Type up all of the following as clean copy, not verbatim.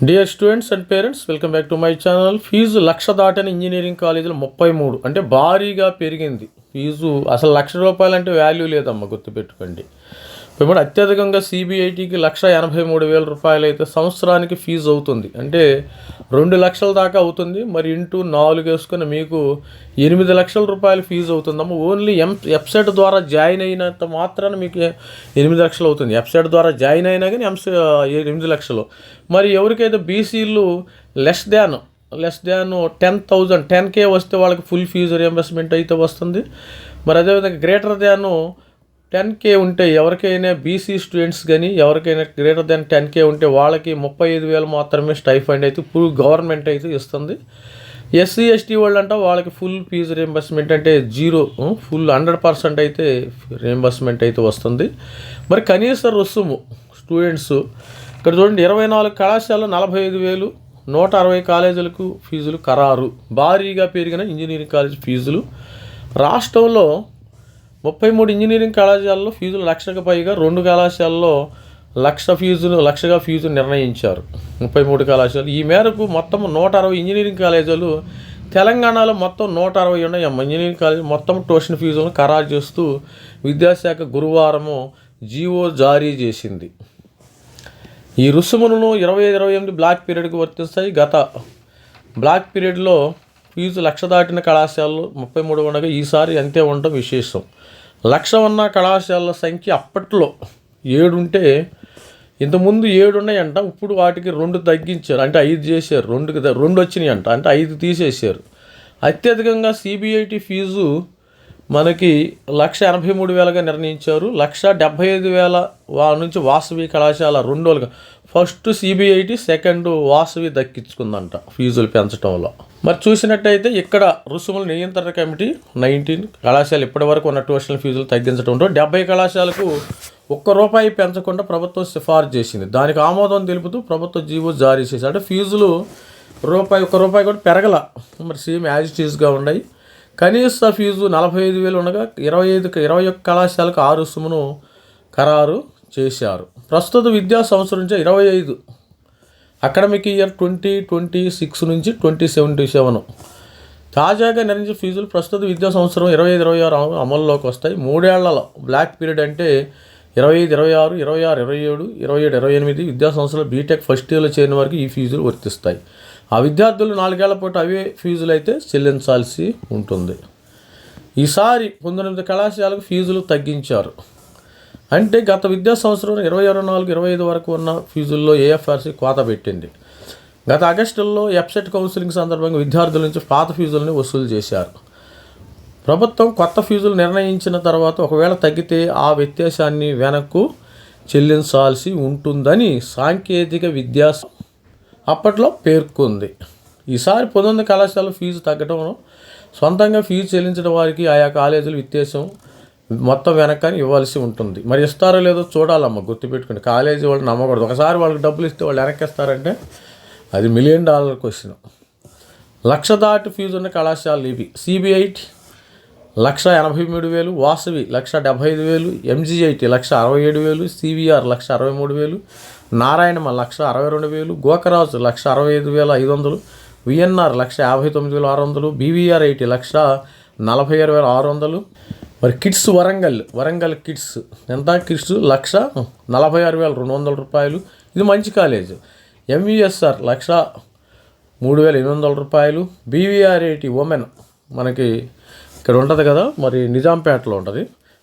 Dear students and parents, welcome back to my channel. Fee lakh దాటని engineering కాలేజీలు 33, అంటే భారీగా పెరిగింది ఫీజు. అసలు ₹1,00,000 అంటే వాల్యూ లేదమ్మా, గుర్తుపెట్టుకోండి. ఇప్పుడు అత్యధికంగా సిబిఐటికి ₹1,83,000 అయితే సంవత్సరానికి ఫీజు అవుతుంది, అంటే 2 లక్షల దాకా అవుతుంది. మరి ఇంటూ 4 వేసుకుని మీకు ₹8,00,000 ఫీజు అవుతుందమ్మా. ఓన్లీ వెబ్సైట్ ద్వారా జాయిన్ అయినంత మాత్రాన మీకు 8 లక్షలు అవుతుంది. వెబ్సైట్ ద్వారా జాయిన్ అయినా కానీ 8 లక్షలు. మరి ఎవరికైతే బీసీలు లెస్ దాన్ 10,000 10K వస్తే వాళ్ళకి ఫుల్ ఫీజు రియంబర్స్మెంట్ అయితే వస్తుంది. మరి అదేవిధంగా గ్రేటర్ దాన్ 10K ఉంటే ఎవరికైనా బీసీ స్టూడెంట్స్ కానీ ఎవరికైనా గ్రేటర్ దాన్ 10K ఉంటే వాళ్ళకి 35,000 మాత్రమే స్టైఫండ్ అయితే ఫుల్ గవర్నమెంట్ అయితే ఇస్తుంది. ఎస్సీ ఎస్టీ వాళ్ళు అంటే వాళ్ళకి ఫుల్ ఫీజు రియంబర్స్మెంట్ అంటే ఫుల్ 100% అయితే రియంబర్స్మెంట్ అయితే వస్తుంది. మరి కనీస రుసుము స్టూడెంట్స్ ఇక్కడ చూడండి, 24 కళాశాల 45,000, 160 కాలేజీలకు ఫీజులు ఖరారు. భారీగా పెరిగిన ఇంజనీరింగ్ కాలేజ్ ఫీజులు. రాష్ట్రంలో 33 ఇంజనీరింగ్ కళాశాలలో ఫీజులు 1,00,000కు పైగా, 2 కళాశాలలో లక్షగా ఫీజు నిర్ణయించారు. 33 కళాశాలలు. ఈ మేరకు మొత్తం 160 ఇంజనీరింగ్ కాలేజీలు తెలంగాణలో మొత్తం 160 ఉన్నాయి. ఇంజనీరింగ్ కాలేజీ మొత్తం ట్యూషన్ ఫీజులను ఖరారు చేస్తూ విద్యాశాఖ గురువారము జీవో జారీ చేసింది. ఈ రుసుములను 2028 బ్లాక్ పీరియడ్కి వర్తిస్తాయి. గత బ్లాక్ పీరియడ్లో ఫీజు 1,00,000 దాటిన కళాశాలలు 33 ఉండగా ఈసారి అంతే ఉండడం విశేషం. 1,00,000 ఉన్న కళాశాలల సంఖ్య అప్పట్లో 7 ఉంటే, ఇంతకుముందు 7 ఉన్నాయంట. ఇప్పుడు వాటికి 2 తగ్గించారు, అంటే 5 చేశారు. 2 వచ్చినాయి అంట, అంటే 5 తీసేశారు. అత్యధికంగా సిబిఐటి ఫీజు మనకి 1,83,000గా నిర్ణయించారు. 1,75,000 నుంచి వాసవి కళాశాల 2 ఫస్ట్ సిబిఐటి, సెకండ్ వాసవి దక్కించుకుందంట ఫీజులు పెంచడంలో. మరి చూసినట్టయితే ఇక్కడ రుసుముల నియంత్రణ కమిటీ 19 కళాశాలలు ఇప్పటివరకు ఉన్న ట్యూషన్ ఫీజులు తగ్గించడంతో 70 కళాశాలకు ₹1 పెంచకుండా ప్రభుత్వం సిఫార్సు చేసింది. దానికి ఆమోదం తెలుపుతూ ప్రభుత్వ జీవో జారీ చేశారు. అంటే ఫీజులు ₹1 కూడా పెరగల, మరి సేమ్ యాజ్ ఇట్ ఈస్గా ఉన్నాయి. కనీస ఫీజు 45,000 ఉండగా 21 కళాశాలకు ఆ రుసుమును ఖరారు చేశారు. ప్రస్తుత విద్యా సంవత్సరం నుంచి 25 అకాడమిక్ ఇయర్ 2026 నుంచి 2027 తాజాగా నిర్ణయించిన ఫీజులు ప్రస్తుత విద్యా సంవత్సరం 25-26 అమల్లోకి వస్తాయి. 3 ఏళ్లలో బ్లాక్ పీరియడ్ అంటే 25-26, 26-27, 27-28 విద్యా సంవత్సరాలు బీటెక్ ఫస్ట్ ఇయర్లో చేరిన వరకు ఈ ఫీజులు వర్తిస్తాయి. ఆ విద్యార్థులు 4 ఏళ్ల పాటు అవే ఫీజులు అయితే చెల్లించాల్సి ఉంటుంది. ఈసారి 19 కళాశాలకు ఫీజులు తగ్గించారు. అంటే గత విద్యా సంవత్సరం 2024-25 వరకు ఉన్న ఫీజుల్లో ఏఎఫ్ఆర్సీ కోత పెట్టింది. గత ఆగస్టులో వెబ్సైట్ కౌన్సిలింగ్ సందర్భంగా విద్యార్థుల నుంచి పాత ఫీజులను వసూలు చేశారు. ప్రభుత్వం కొత్త ఫీజులు నిర్ణయించిన తర్వాత ఒకవేళ తగ్గితే ఆ వ్యత్యాసాన్ని వెనక్కు చెల్లించాల్సి ఉంటుందని సాంకేతిక విద్యా అప్పట్లో పేర్కొంది. ఈసారి 19 కళాశాల ఫీజు తగ్గడం, సొంతంగా ఫీజు చెల్లించిన వారికి ఆయా కాలేజీలు వ్యత్యాసం మొత్తం వెనకని ఇవ్వాల్సి ఉంటుంది. మరి ఇస్తారో లేదో చూడాలమ్మా, గుర్తుపెట్టుకోండి. కాలేజీ వాళ్ళు నమ్మకూడదు. ఒకసారి వాళ్ళకి డబ్బులు ఇస్తే వాళ్ళు వెనక్కిస్తారంటే అది $1 మిలియన్ క్వశ్చన్. 1,00,000 దాటి ఫీజు ఉన్న కళాశాలలు ఇవి: CBIT 1,83,000, Vasavi 1,75,000, MGIT 1,67,000, CVR 1,63,000, Narayanamma 1,62,000, Gokaraju 1,65,500, VNR 1,59,600, BVR IT 1,46,600. మరి కిడ్స్ వరంగల్ కిడ్స్ ఎంత? కిడ్స్ $1,46,200. ఇది మంచి college. MVSR 1,03,800. BVR IT women మనకి ఇక్కడ ఉంటుంది కదా, మరి నిజాంపేటలో ఉంటుంది,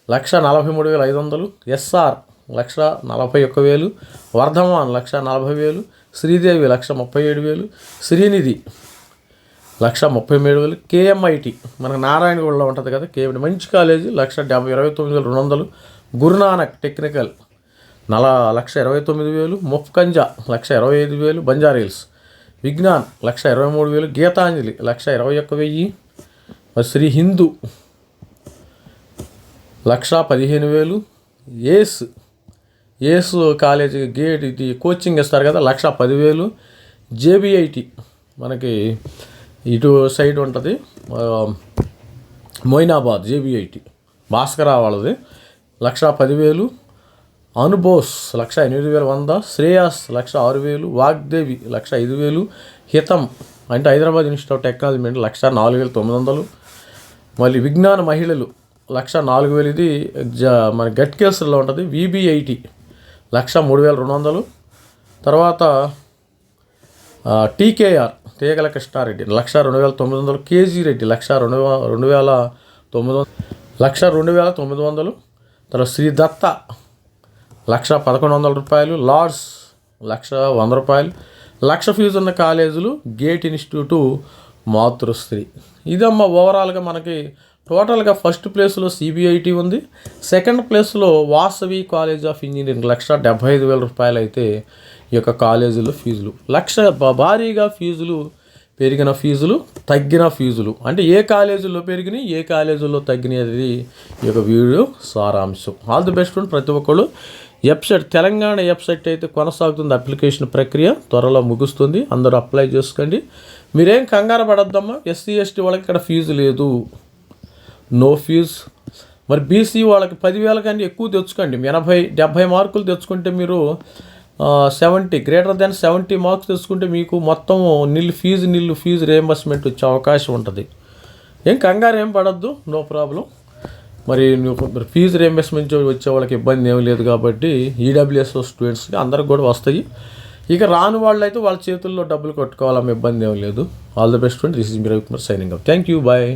1,43,500. ఎస్ఆర్ 1,41,000. వర్ధమాన్ 1,40,000. శ్రీదేవి 1,37,000. శ్రీనిధి 1,37,000. కేఎంఐటి మనకు నారాయణగూడలో ఉంటుంది కదా, కేఎంఐటి మంచి కాలేజీ, 1,29,200. గురునానక్ టెక్నికల్ 1,29,000. ముఫ్కంజా 1,25,000. బంజారాహిల్స్ విజ్ఞాన్ 1,23,000. గీతాంజలి 1,21,000. శ్రీ హిందూ 1,15,000. ఏస్ కాలేజీ గేట్ ఇది కోచింగ్ ఇస్తారు కదా, 1,10,000. జేబీఐటి మనకి ఇటు సైడ్ ఉంటుంది, మొయినాబాద్ జేబీఐటి భాస్కర వాళ్ళది 1,10,000. అనుబోస్ 1,81,100, శ్రేయాస్ 1,06,000, వాగ్దేవి 1,05,000, హితం అంటే హైదరాబాద్ ఇన్స్టిట్యూట్ ఆఫ్ టెక్నాలజీ 1,04,900, మళ్ళీ విజ్ఞాన మహిళలు 1,04,000, ఇది మన గట్ కేసుల్లో ఉంటుంది. VBIT 1,03,200, తర్వాత TKR తీగల కృష్ణారెడ్డి 1,02,900, KG రెడ్డి 1,02,900, తర్వాత శ్రీ దత్త 1,11,00 రూపాయలు, లార్డ్స్ 1,100 రూపాయలు. 1,00,000 ఫీజు ఉన్న కాలేజీలు గేట్ ఇన్స్టిట్యూటు, మాతృశ్రీ. ఇదమ్మా ఓవరాల్గా మనకి టోటల్గా ఫస్ట్ ప్లేస్లో CBIT ఉంది. సెకండ్ ప్లేస్లో వాసవి కాలేజ్ ఆఫ్ ఇంజనీరింగ్ 1,75,000 రూపాయలు అయితే ఈ యొక్క కాలేజీలో ఫీజులు. భారీగా ఫీజులు పెరిగిన ఫీజులు, తగ్గిన ఫీజులు, అంటే ఏ కాలేజీల్లో పెరిగినాయి, ఏ కాలేజీల్లో తగ్గినది ఈ యొక్క వీడియో సారాంశం. All the best friend. ప్రతి ఒక్కళ్ళు వెబ్సైట్, తెలంగాణ వెబ్సైట్ అయితే కొనసాగుతుంది. అప్లికేషన్ ప్రక్రియ త్వరలో ముగుస్తుంది. అందరూ అప్లై చేసుకోండి. మీరేం కంగారు పడొద్దమ్మా. SC ST వాళ్ళకి ఇక్కడ ఫీజు లేదు, నో ఫీజ్. మరి BC వాళ్ళకి 10,000 కంటే ఎక్కువ తెచ్చుకోండి. 80-70 మార్కులు తెచ్చుకుంటే మీరు 70 గ్రేటర్ దాన్ 70 మార్క్స్ తెచ్చుకుంటే మీకు మొత్తం నిల్ ఫీజు రియంబర్స్మెంట్ వచ్చే అవకాశం ఉంటుంది. ఏం కంగారు ఏం పడద్దు, నో ప్రాబ్లం. మరి ఫీజు రియంబర్స్మెంట్ వచ్చే వాళ్ళకి ఇబ్బంది ఏం లేదు కాబట్టి EWS స్టూడెంట్స్కి అందరికి కూడా వస్తాయి. ఇక రాని వాళ్ళు అయితే వాళ్ళ చేతుల్లో డబ్బులు కట్టుకోవాలన్న ఇబ్బంది ఏం లేదు. All the best friend. This is me Ravikumar signing off. Thank you, bye.